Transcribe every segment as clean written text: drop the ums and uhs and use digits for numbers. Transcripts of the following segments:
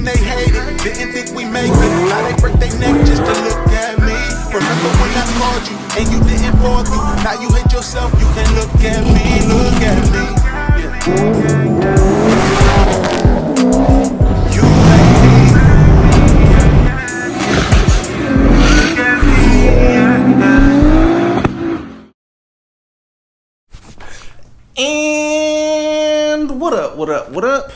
they hated, didn't think we make it. Now they break their neck just to look at me. Remember when I called you and you didn't fall through? Now you hate yourself, you can look at me, look at me. You hate me. Look at me. And what up, what up, what up?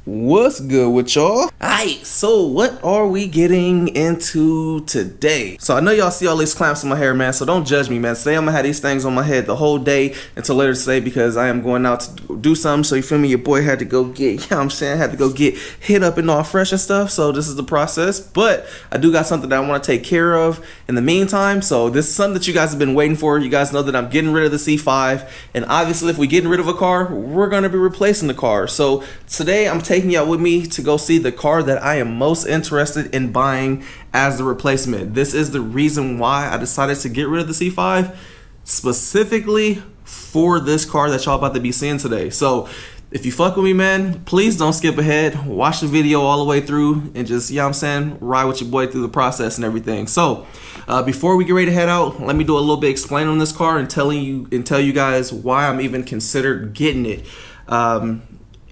What's good with y'all? Alright, so what are we getting into today? So I know y'all see all these clamps in my hair, man, so don't judge me, man. Today I'm gonna have these things on my head the whole day until later today because I am going out to do something. So you feel me? Your boy had to go get, you know what I'm saying, had to go get hit up and all fresh and stuff. So this is the process, but I do got something that I want to take care of in the meantime. So this is something that you guys have been waiting for. You guys know that I'm getting rid of the C5, and obviously if we're getting rid of a car, we're gonna be replacing the car. So today I'm taking y'all with me to go see the car that I am most interested in buying as the replacement. This is the reason why I decided to get rid of the C5, specifically for this car that y'all about to be seeing today. So if you fuck with me, man, please don't skip ahead. Watch the video all the way through and just, you know what I'm saying, ride with your boy through the process and everything. So before we get ready to head out, let me do a little bit explaining on this car and tell you guys why I'm even considered getting it.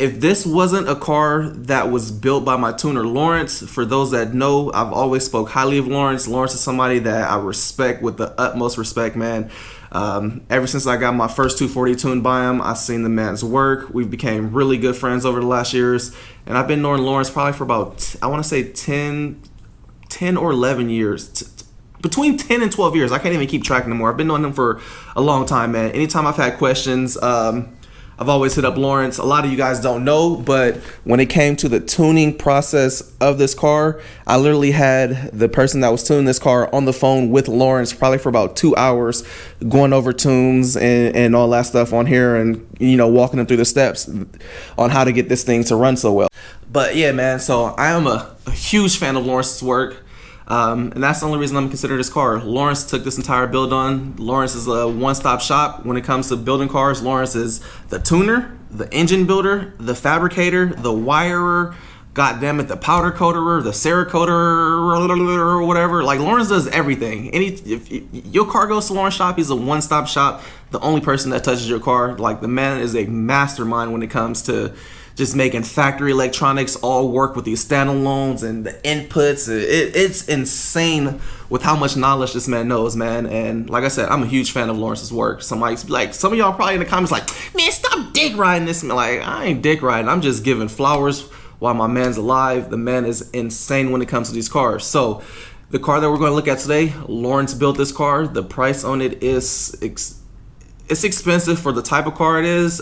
If this wasn't a car that was built by my tuner Lawrence, for those that know, I've always spoke highly of Lawrence. Lawrence is somebody that I respect with the utmost respect, man. Ever since I got my first 240 tuned by him, I've seen the man's work. We've became really good friends over the last years, and I've been knowing Lawrence probably for about, I want to say 10 or 11 years. Between 10 and 12 years. I can't even keep track anymore. I've been knowing him for a long time, man. Anytime I've had questions, I've always hit up Lawrence. A lot of you guys don't know, but when it came to the tuning process of this car, I literally had the person that was tuning this car on the phone with Lawrence probably for about 2 hours, going over tunes and all that stuff on here, and you know, walking them through the steps on how to get this thing to run so well. But yeah, man, so I am a huge fan of Lawrence's work. And that's the only reason I'm considering this car. Lawrence took this entire build on. Lawrence is a one-stop shop when it comes to building cars. Lawrence is the tuner, the engine builder, the fabricator, the wirer, goddamn it, the powder coater, the Cerakoter, or whatever. Like, Lawrence does everything. If your car goes to Lawrence shop, he's a one-stop shop. The only person that touches your car. Like, the man is a mastermind when it comes to just making factory electronics all work with these standalones and the inputs. It's insane with how much knowledge this man knows, man. And like I said, I'm a huge fan of Lawrence's work. Somebody like, some of y'all probably in the comments like, man, stop dick riding this. Like, I ain't dick riding. I'm just giving flowers while my man's alive. The man is insane when it comes to these cars. So the car that we're going to look at today, Lawrence built this car. The price on it is it's expensive for the type of car it is.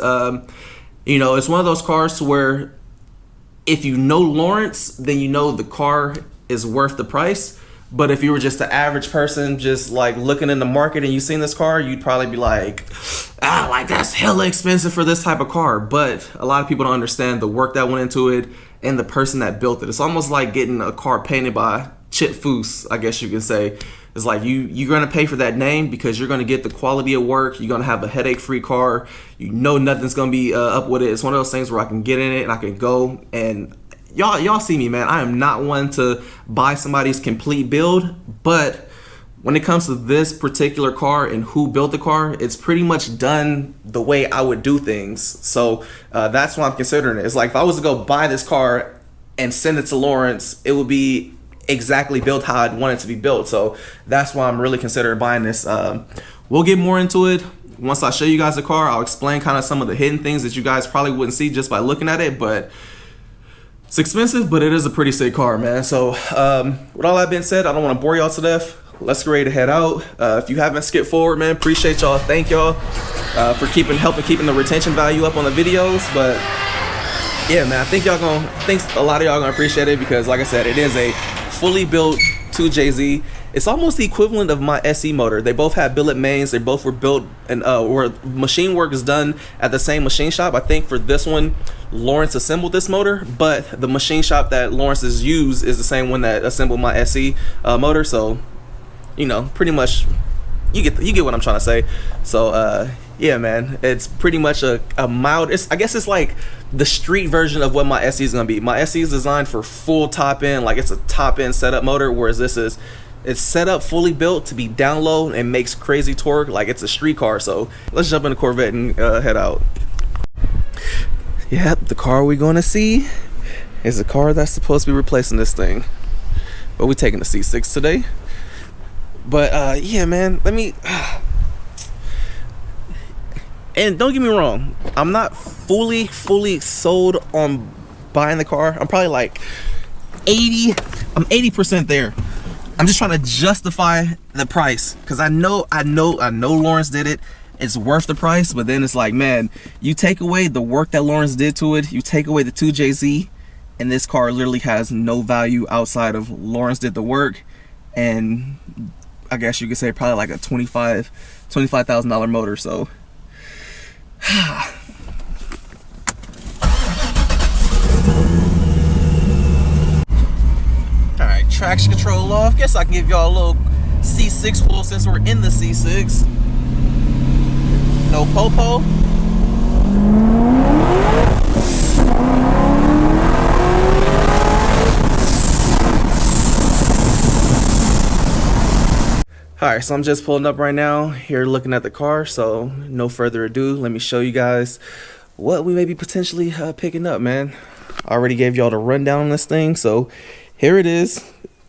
You know, it's one of those cars to where if you know Lawrence, then you know the car is worth the price. But if you were just the average person just like looking in the market and you seen this car, you'd probably be like, like that's hella expensive for this type of car. But a lot of people don't understand the work that went into it and the person that built it. It's almost like getting a car painted by Chip Foose, I guess you can say. It's like you're going to pay for that name because you're going to get the quality of work. You're going to have a headache-free car. You know nothing's going to be up with it. It's one of those things where I can get in it and I can go. And y'all see me, man. I am not one to buy somebody's complete build. But when it comes to this particular car and who built the car, it's pretty much done the way I would do things. So that's why I'm considering it. It's like if I was to go buy this car and send it to Lawrence, it would be exactly built how I'd want it to be built. So that's why I'm really considering buying this. We'll get more into it once I show you guys the car. I'll explain kind of some of the hidden things that you guys probably wouldn't see just by looking at it. But it's expensive, but it is a pretty sick car, man. So with all that being said, I don't want to bore y'all to death. Let's get ready to head out. If you haven't skipped forward, man, appreciate y'all. Thank y'all for helping keeping the retention value up on the videos. But yeah, man, I think a lot of y'all gonna appreciate it because, like I said, it is a fully built 2JZ. It's almost the equivalent of my SE motor. They both have billet mains. They both were built and where machine work is done at the same machine shop. I think for this one, Lawrence assembled this motor, but the machine shop that Lawrence has used is the same one that assembled my SE motor. So, you know, pretty much you get what I'm trying to say. So Yeah, man, it's pretty much a mild. I guess it's like the street version of what my SE is gonna be. My SE is designed for full top end, like it's a top end setup motor, whereas it's set up fully built to be down low and makes crazy torque, like it's a street car. So let's jump in the Corvette and head out. Yeah, the car we're gonna see is a car that's supposed to be replacing this thing, but we're taking the C6 today. But yeah, man, let me. And don't get me wrong, I'm not fully sold on buying the car. I'm probably like 80% there. I'm just trying to justify the price because I know Lawrence did it. It's worth the price, but then it's like, man, you take away the work that Lawrence did to it, you take away the 2JZ, and this car literally has no value outside of Lawrence did the work, and I guess you could say probably like a $25,000 motor. So alright, traction control off. Guess I can give y'all a little C6 pull since we're in the C6. No popo. Alright, so I'm just pulling up right now here looking at the car, so no further ado, let me show you guys what we may be potentially picking up, man. I already gave y'all the rundown on this thing, so here it is.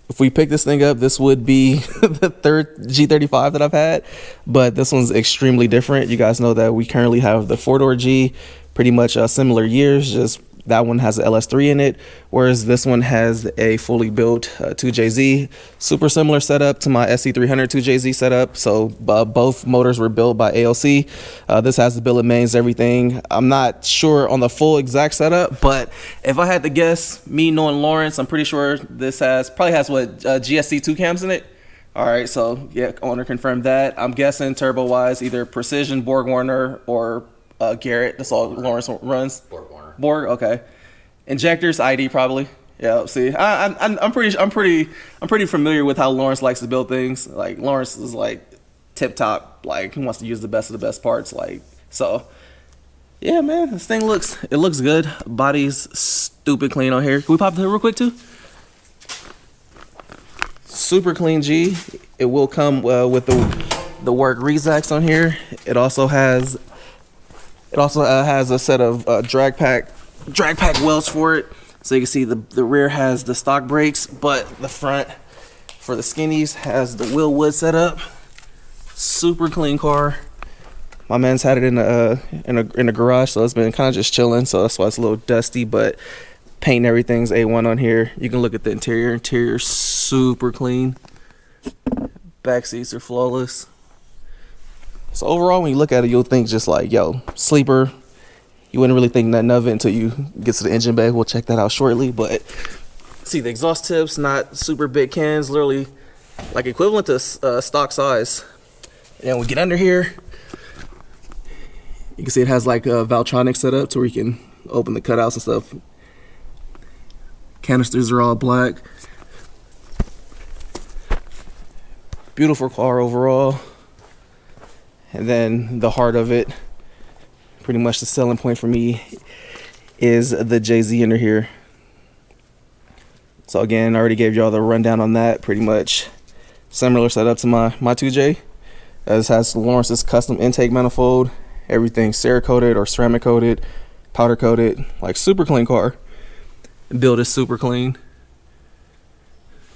If we pick this thing up, this would be the third G35 that I've had, but this one's extremely different. You guys know that we currently have the 4-door G, pretty much similar years, just that one has an LS3 in it, whereas this one has a fully built 2JZ. Super similar setup to my SC300 2JZ setup. So both motors were built by ALC. This has the bill of mains, everything. I'm not sure on the full exact setup, but if I had to guess, me knowing Lawrence, I'm pretty sure this probably has what, GSC2 cams in it. All right, so yeah, owner confirmed that. I'm guessing turbo wise, either Precision, Borg Warner, or Garrett. That's all Lawrence runs. Borg, okay. Injectors, ID probably. Yeah. See, I'm pretty familiar with how Lawrence likes to build things. Like Lawrence is like tip top. Like he wants to use the best of the best parts. Like so. Yeah, man. This thing looks good. Body's stupid clean on here. Can we pop the hood real quick too? Super clean G. It will come with the work Rezax on here. It also has a set of drag pack welds for it. So you can see the rear has the stock brakes, but the front for the skinnies has the wheel wood set up. Super clean car. My man's had it in a garage, so it's been kind of just chilling. So that's why it's a little dusty, but paint and everything's A1 on here. You can look at the interior. Interior's super clean. Back seats are flawless. So overall, when you look at it, you'll think just like, yo, sleeper. You wouldn't really think nothing of it until you get to the engine bay. We'll check that out shortly. But see, the exhaust tips, not super big cans, literally like equivalent to stock size. And we get under here, you can see it has like a Valtronic setup to where you can open the cutouts and stuff. Canisters are all black. Beautiful car overall. And then the heart of it, pretty much the selling point for me, is the JZ under here. So again, I already gave y'all the rundown on that. Pretty much similar setup to my 2J. This has Lawrence's custom intake manifold. Everything Cerakoted or ceramic coated, powder coated, like super clean car. Build is super clean.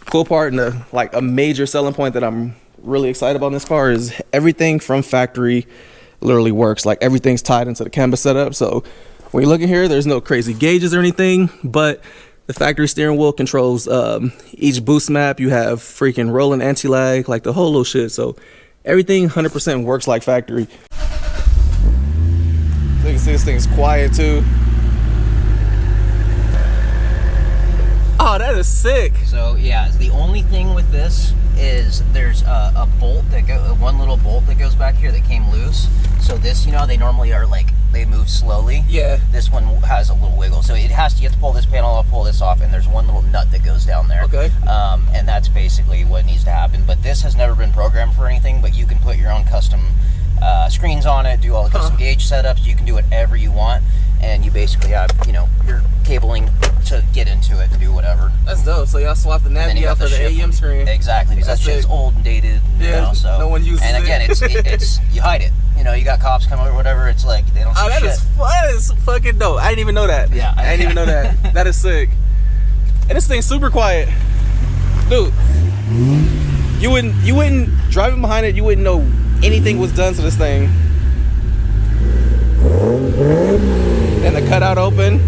Cool part and like a major selling point that I'm really excited about in this car is everything from factory literally works. Like everything's tied into the canvas setup. So when you look in here, there's no crazy gauges or anything, but the factory steering wheel controls each boost map. You have freaking rolling anti-lag, like the whole little shit. So everything 100% works like factory. You can see this thing's quiet too. Oh, that is sick. So yeah, the only thing with this is there's a bolt one little bolt that goes back here that came loose. So this, you know, they normally are like, they move slowly. Yeah. This one has a little wiggle. So you have to pull this panel off, pull this off, and there's one little nut that goes down there. Okay. And that's basically what needs to happen. But this has never been programmed for anything, but you can put your own custom screens on it, do all the custom gauge setups. You can do whatever you want, and you basically have, you know, your cabling to get into it and do whatever. That's dope. So y'all swap the Navi out for the AEM screen. Exactly, because that shit's old and dated. And, you know, so no one uses it. And again, it's you hide it. You know, you got cops coming or whatever. It's like they don't see shit. That is fucking dope. I didn't even know that. Yeah, I didn't even know that. That is sick. And this thing's super quiet, dude. You wouldn't driving behind it. You wouldn't know anything was done to this thing. And the cutout open.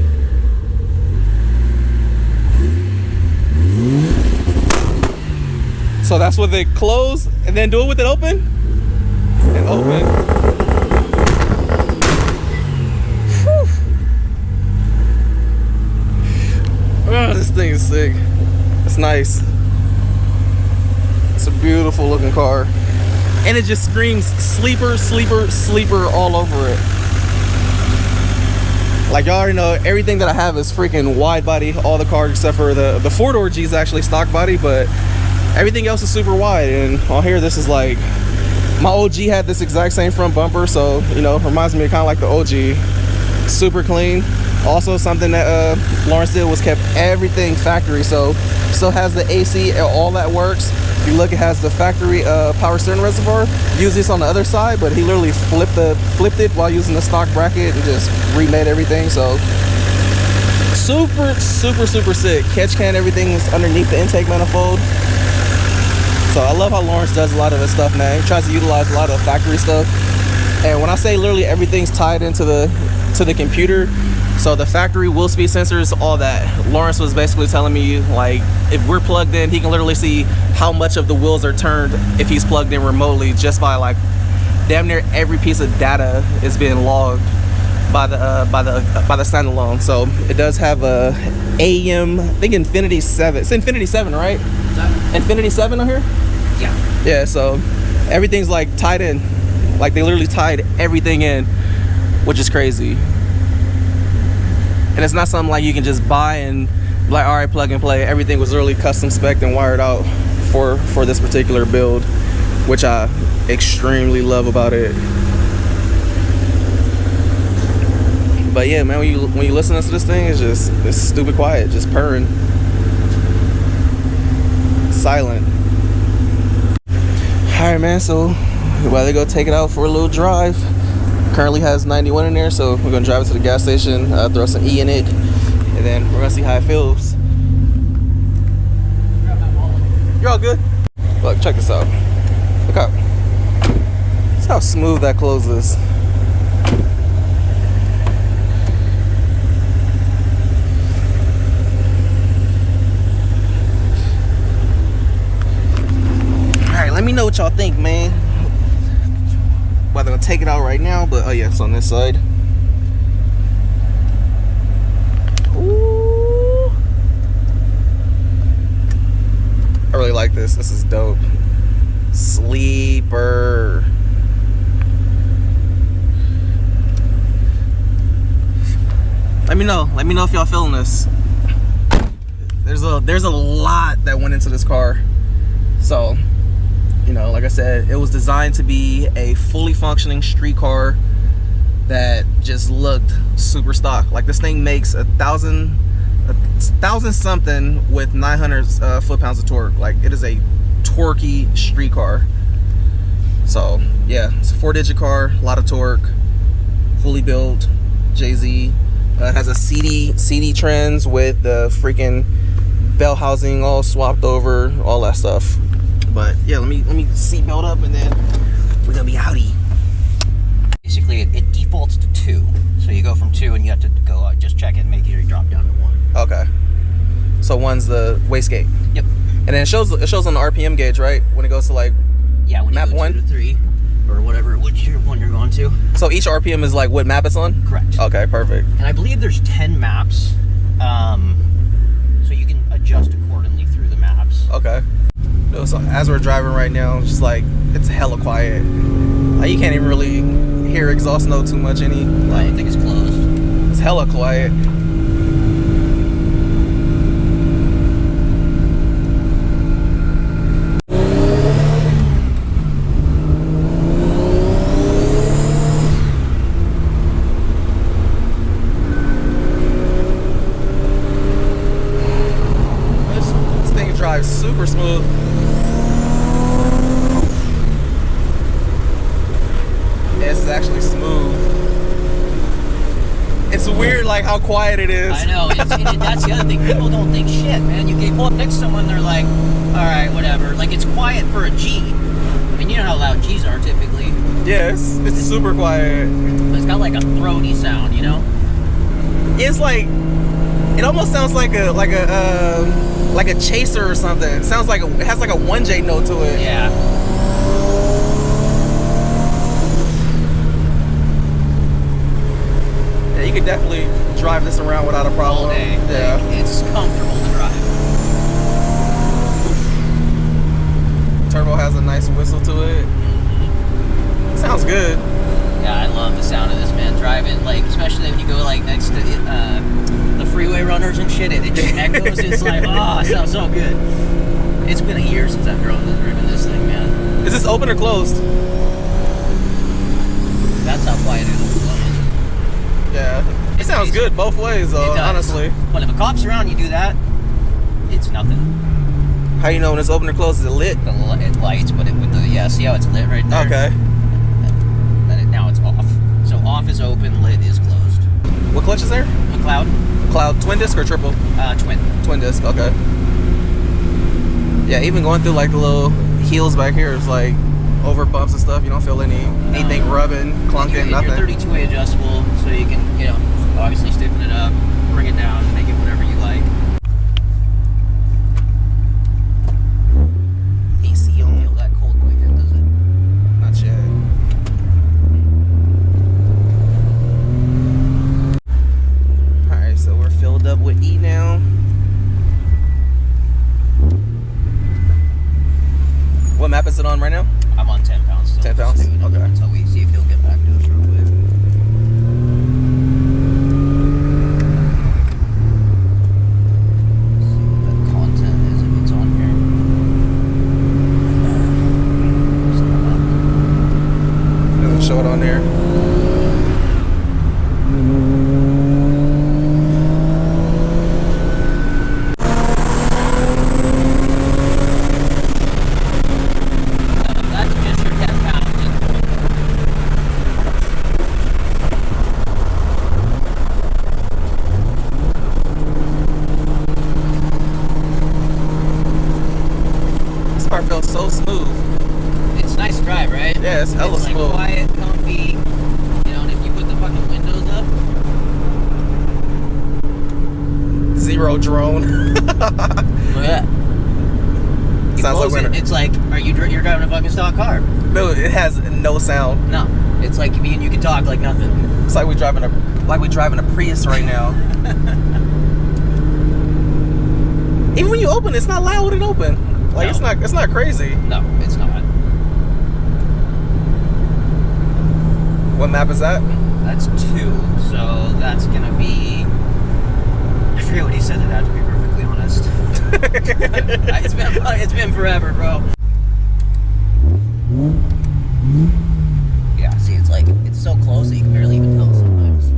So that's what they close and then do it with it open and open. Whew. Oh, this thing is sick. It's nice. It's a beautiful looking car. And it just screams sleeper, sleeper, sleeper all over it. Like y'all already know, everything that I have is freaking wide body. All the cars except for the 4-door G is actually stock body, but everything else is super wide. And on here, this is like, my OG had this exact same front bumper, so you know, reminds me of kind of like the OG. Super clean. Also, something that Lawrence did was kept everything factory, so still has the AC and all that works. If you look, it has the factory power steering reservoir. Use this on the other side, but he literally flipped it while using the stock bracket and just remade everything. So super, super, super sick. Catch can, everything is underneath the intake manifold. So I love how Lawrence does a lot of this stuff, man. He tries to utilize a lot of factory stuff. And when I say literally everything's tied into the computer, so the factory wheel speed sensors, all that. Lawrence was basically telling me, like, if we're plugged in, he can literally see how much of the wheels are turned if he's plugged in remotely, just by like damn near every piece of data is being logged by the standalone. So it does have a AEM, I think Infinity 7. It's Infinity 7, right? Infinity 7 on here? Yeah. Yeah, so everything's like tied in. Like they literally tied everything in, which is crazy. And it's not something like you can just buy and like, all right, plug and play. Everything was literally custom spec'd and wired out for this particular build, which I extremely love about it. But yeah, man, when you listen to this thing, it's stupid quiet, just purring, silent. All right, man. So while they go take it out for a little drive. Currently has 91 in there, so we're gonna drive it to the gas station, throw some E in it, and then we're gonna see how it feels. You're all good. Look, check this out. Look out. See how smooth that closes. All right, let me know what y'all think, man. Well, they're gonna take it out right now, but oh yeah, it's on this side. Ooh. I really like this. This is dope. Sleeper. Let me know if y'all feeling this. There's a lot that went into this car. So, you know, like I said, it was designed to be a fully functioning street car that just looked super stock. Like this thing makes 1,000 something with 900 foot-pounds of torque. Like it is a torquey street car. So yeah, it's a 4-digit car, a lot of torque, fully built, JZ. It has a CD trends with the freaking bell housing all swapped over, all that stuff. But yeah, let me seatbelt up and then we're gonna be outie. Basically, it defaults to 2, so you go from 2 and you have to go just check it and make sure you drop down to 1. Okay. So 1's the wastegate. Yep. And then it shows on the RPM gauge, right? When it goes to like when map you go 1 2 to 3 or whatever, which one you're going to. So each RPM is like what map it's on? Correct. Okay, perfect. And I believe there's 10 maps, so you can adjust accordingly through the maps. Okay. So as we're driving right now, it's just like it's hella quiet. Like you can't even really hear exhaust note too much. I think it's closed. It's hella quiet. this is actually smooth. It's weird, like how quiet it is. I know. That's the other thing. People don't think shit, man. You pull up next to someone, they're like, all right, whatever. Like, it's quiet for a G. I mean, you know how loud Gs are typically. Yeah, it's super quiet. But it's got like a throaty sound, you know? It's like, it almost sounds like a chaser or something. It sounds like it has like a 1J note to it. Yeah. Yeah, you could definitely drive this around without a problem. All day. Yeah. Like, it's comfortable to drive. Turbo has a nice whistle to it. Sounds good. Yeah, I love the sound of this, man. Driving, like, especially when you go like next to the freeway runners and shit, it just echoes. It's like, oh, it sounds so good. It's been a year since I've driven this thing, man. Is this open or closed? That's how quiet it is. Yeah. It sounds good both ways, though, honestly. But if a cop's around, you do that, it's nothing. How you know when it's open or closed? Is it lit? It lights, but see how it's lit right there? Okay. Now it's off. So off is open, lit is closed. What clutch is there? McLeod. Cloud, twin disc or triple? Twin. Twin disc, okay. Yeah, even going through like the little heels back here is like over bumps and stuff. You don't feel anything rubbing, clunking, nothing. You're 32-way adjustable, so you can, obviously stiffen it up, bring it down, make it whatever you like. AC Don't on. feel that cold quick yet, does it? Not yet. Alright, so we're filled up with E now. What map is it on right now? I'm on 10 pounds still. 10 pounds? Okay. Until we see if he'll get back to us real quick. See what that content is if it's on here. Doesn't show it on there. That's just your 10 pounds. This car feels so smooth. It's nice to drive, right? Yeah, it's hella It's like smooth. quiet, comfy. And if you put the fucking windows up, Zero drone. look at that. You Sounds like close it, winter. it's like, you're driving a fucking stock car. No, it has no sound. No, it's like me and you can talk like nothing. It's like we driving a Prius right now. Even when you open it, it's not loud when it open. Like No. it's not crazy. No, it's not. What map is that? That's 2, so that's gonna be. I forget what he said to that, to be perfectly honest. It's been forever, bro. Yeah, see, it's so close that you can barely even tell sometimes.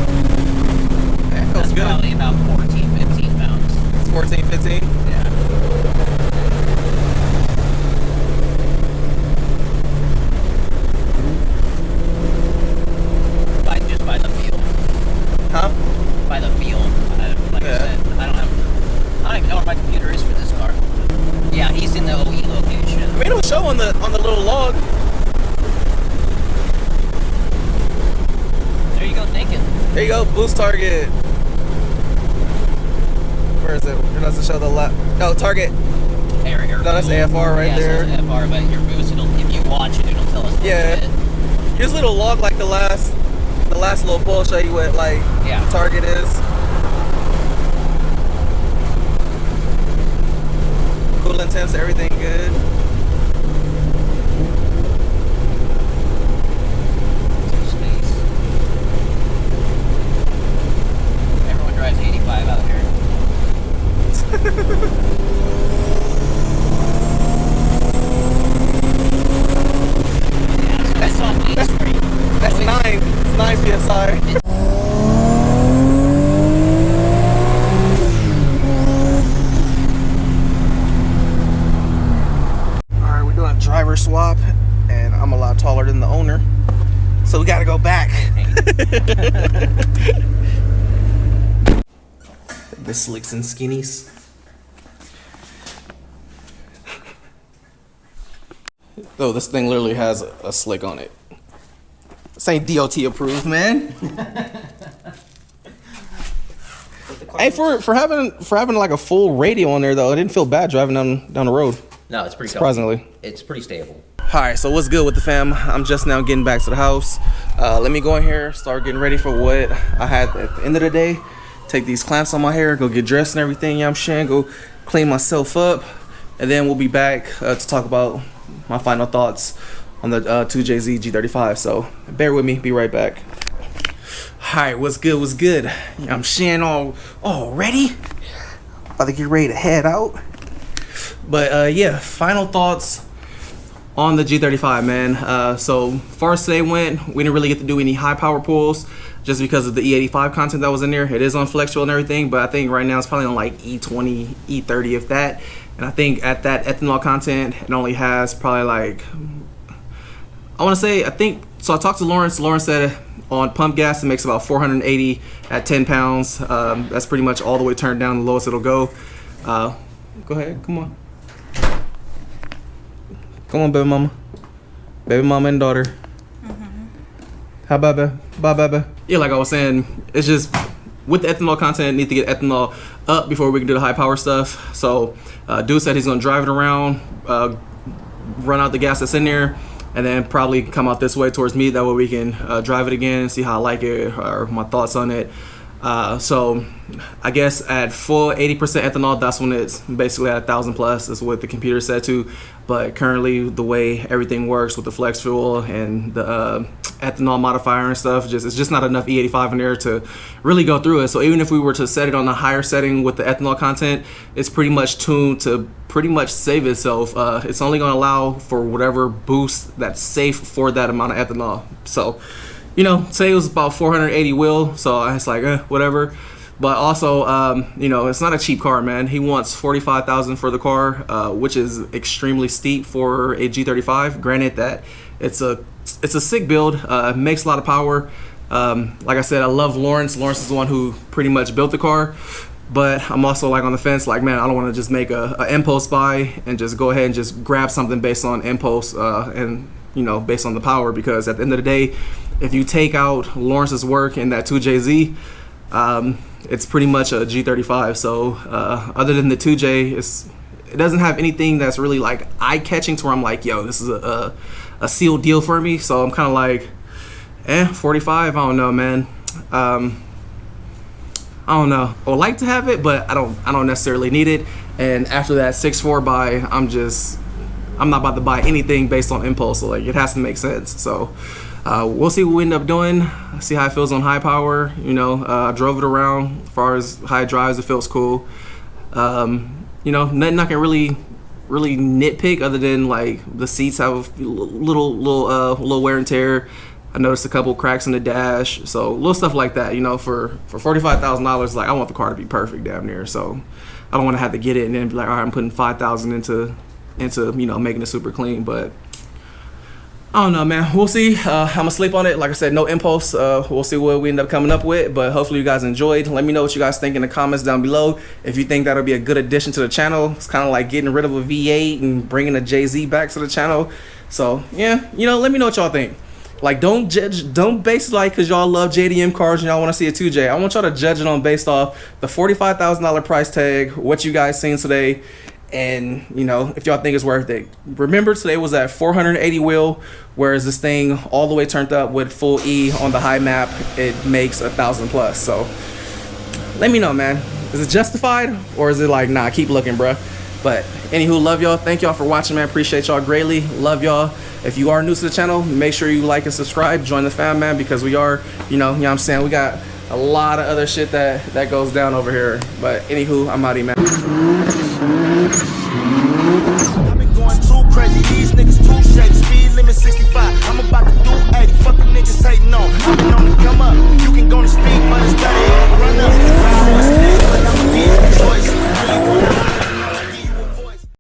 Yeah, it feels That's good. probably about 14, 15 pounds. It's 14, 15. Yeah. Just by the feel. Huh? By the feel. Like I Yeah. said, I don't even know where my computer is for this car. Yeah, he's in the OE location. I mean, it'll show on the little log. There you go, thinking. There you go, boost target. Where is it? It doesn't show the left. No, target. No, that's AFR right there. Yeah, AFR, but your boost, if you watch it, it'll tell us. Yeah. Here's a little log like the last little pull show you what like Yeah. target is. Coolant temps, everything good. Some space. Everyone drives 85 out here. Yeah, so that's on Main Street. That's 9. It's 9 PSI. Alright, we're doing a driver swap, and I'm a lot taller than the owner, so we gotta go back. The slicks and skinnies. Oh, this thing literally has a slick on it. This ain't DOT approved, man. Hey, for having like a full radio on there though, it didn't feel bad driving down the road. No, it's pretty surprisingly. It's pretty stable. Alright, so what's good with the fam? I'm just now getting back to the house. Let me go in here, start getting ready for what I had at the end of the day. Take these clamps on my hair, go get dressed and everything, you know what I'm saying? Go clean myself up, and then we'll be back to talk about my final thoughts on the 2JZ G35. So bear with me, be right back. Alright, what's good, what's good? You know what I'm saying? All ready? About to get ready to head out. But yeah, final thoughts on the G35, man. So far as today went, we didn't really get to do any high power pulls just because of the E85 content that was in there. It is on flex fuel and everything, but I think right now it's probably on like E20, E30 if that. And I think at that ethanol content, it only has probably like, I want to say, I think, so I talked to Lawrence. Lawrence said on pump gas, it makes about 480 at 10 pounds. That's pretty much all the way turned down, the lowest it'll go. Go ahead, come on. Come on, baby mama. Baby mama and daughter. Hi, baby. Bye, baby. Yeah, like I was saying, it's just with the ethanol content, need to get ethanol up before we can do the high power stuff. So, dude said he's gonna drive it around, run out the gas that's in there, and then probably come out this way towards me. That way we can drive it again, see how I like it or my thoughts on it. So I guess at full 80% ethanol, that's when it's basically at 1000 plus is what the computer said to. But currently the way everything works with the flex fuel and the ethanol modifier and stuff, it's just not enough E85 in there to really go through it. So even if we were to set it on a higher setting with the ethanol content, it's pretty much tuned to pretty much save itself. It's only going to allow for whatever boost that's safe for that amount of ethanol. So, you know, say it was about 480 wheel, so it's like, whatever. But also, you know, it's not a cheap car, man. He wants $45,000 for the car, which is extremely steep for a G35. Granted that it's a sick build, makes a lot of power. Like I said, I love Lawrence. Lawrence is the one who pretty much built the car. But I'm also like on the fence, like, man, I don't want to just make a impulse buy and just go ahead and just grab something based on impulse and, you know, based on the power. Because at the end of the day, if you take out Lawrence's work in that 2JZ, it's pretty much a G35. So other than the 2J, it doesn't have anything that's really like eye-catching to where I'm like, yo, this is a sealed deal for me. So I'm kind of like, 45, I don't know, man. I don't know. I would like to have it, but I don't necessarily need it. And after that 6.4 buy, I'm not about to buy anything based on impulse. So like, it has to make sense. So we'll see what we end up doing. See how it feels on high power. You know, I drove it around. As far as how it drives, it feels cool. You know, nothing I can really nitpick other than like the seats have little wear and tear. I noticed a couple cracks in the dash, so little stuff like that. You know, for $45,000, like I want the car to be perfect damn near. So I don't want to have to get it and then be like, all right, I'm putting $5,000 into you know, making it super clean. But I don't know, man. We'll see. I'm gonna sleep on it. Like I said, no impulse. We'll see what we end up coming up with. But hopefully you guys enjoyed. Let me know what you guys think in the comments down below. If you think that'll be a good addition to the channel. It's kind of like getting rid of a V8 and bringing a JZ back to the channel. So yeah, you know, let me know what y'all think. Like, don't judge, don't base it like because y'all love JDM cars and y'all want to see a 2J. I want y'all to judge it on based off the $45,000 price tag, what you guys seen today, and you know, if y'all think it's worth it. Remember, today was at 480 wheel, whereas this thing all the way turned up with full E on the high map, it makes 1,000 plus. So let me know, man. Is it justified or is it like, nah, keep looking, bruh? But anywho, love y'all. Thank y'all for watching, man. Appreciate y'all greatly. Love y'all. If you are new to the channel, make sure you like and subscribe. Join the fam, man, because we are, you know what I'm saying, we got a lot of other shit that goes down over here. But anywho, I'm out of here, man. I've been going too crazy. These niggas